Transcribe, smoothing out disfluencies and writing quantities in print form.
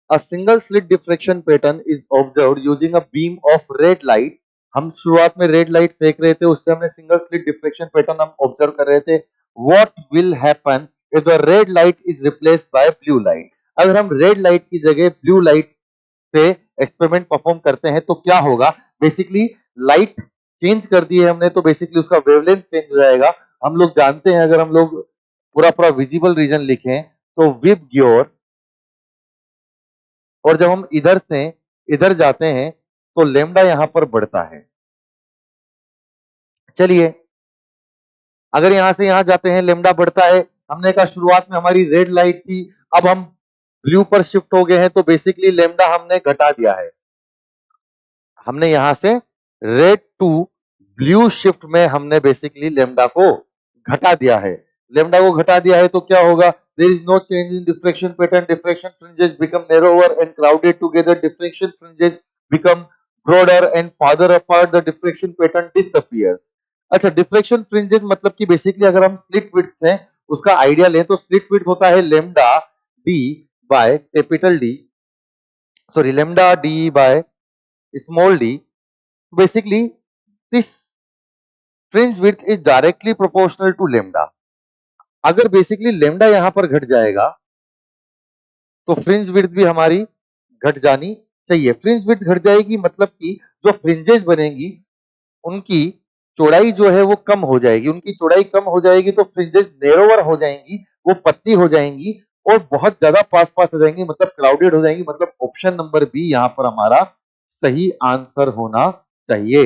A single slit diffraction pattern is observed using a beam of red light. हम शुरुआत में red light फेंक रहे थे, उससे हमने सिंगल स्लिट डिफ्रेक्शन पैटर्न हम ऑब्जर्व कर रहे थे. What will happen if the red light is replaced by blue light? अगर हम रेड लाइट की जगह ब्लू लाइट पे एक्सपेरिमेंट परफॉर्म करते हैं तो क्या होगा? बेसिकली लाइट चेंज कर दी है हमने, तो बेसिकली उसका वेवलेंथ चेंज हो जाएगा. हम लोग जानते हैं, अगर हम लोग पूरा पूरा विजिबल रीजन लिखें तो विब ग्योर, और जब हम इधर से इधर जाते हैं तो लेमडा यहां पर बढ़ता है. चलिए, अगर यहां से यहां जाते हैं लेमडा बढ़ता है. हमने कहा शुरुआत में हमारी रेड लाइट थी, अब हम ब्लू पर शिफ्ट हो गए हैं, तो बेसिकली लेमडा हमने घटा दिया है. हमने यहां से रेड टू ब्लू शिफ्ट में हमने बेसिकली लेमडा को घटा दिया है. लेमडा को घटा दिया है तो क्या होगा? There is no change in diffraction pattern. Diffraction fringes become narrower and crowded together. Diffraction fringes become broader and farther apart. The diffraction pattern disappears. अच्छा, डिफ्रेक्शन फ्रिंजेस मतलब कि बेसिकली अगर हम स्लिट विड्थ है उसका आइडिया लें तो slit width होता है lambda D by capital D, sorry lambda D by small D. Basically this fringe width is directly proportional to lambda. अगर बेसिकली लेमडा यहां पर घट जाएगा तो फ्रिंज विड्थ भी हमारी घट जानी चाहिए. फ्रिंज विड्थ घट जाएगी मतलब कि जो फ्रिंजेस बनेंगी उनकी चौड़ाई जो है वो कम हो जाएगी. उनकी चौड़ाई कम हो जाएगी तो फ्रिंजेस नैरोवर हो जाएंगी, वो पतली हो जाएंगी और बहुत ज्यादा पास पास हो जाएंगी, मतलब क्राउडेड हो जाएंगी. मतलब ऑप्शन नंबर बी यहां पर हमारा सही आंसर होना चाहिए.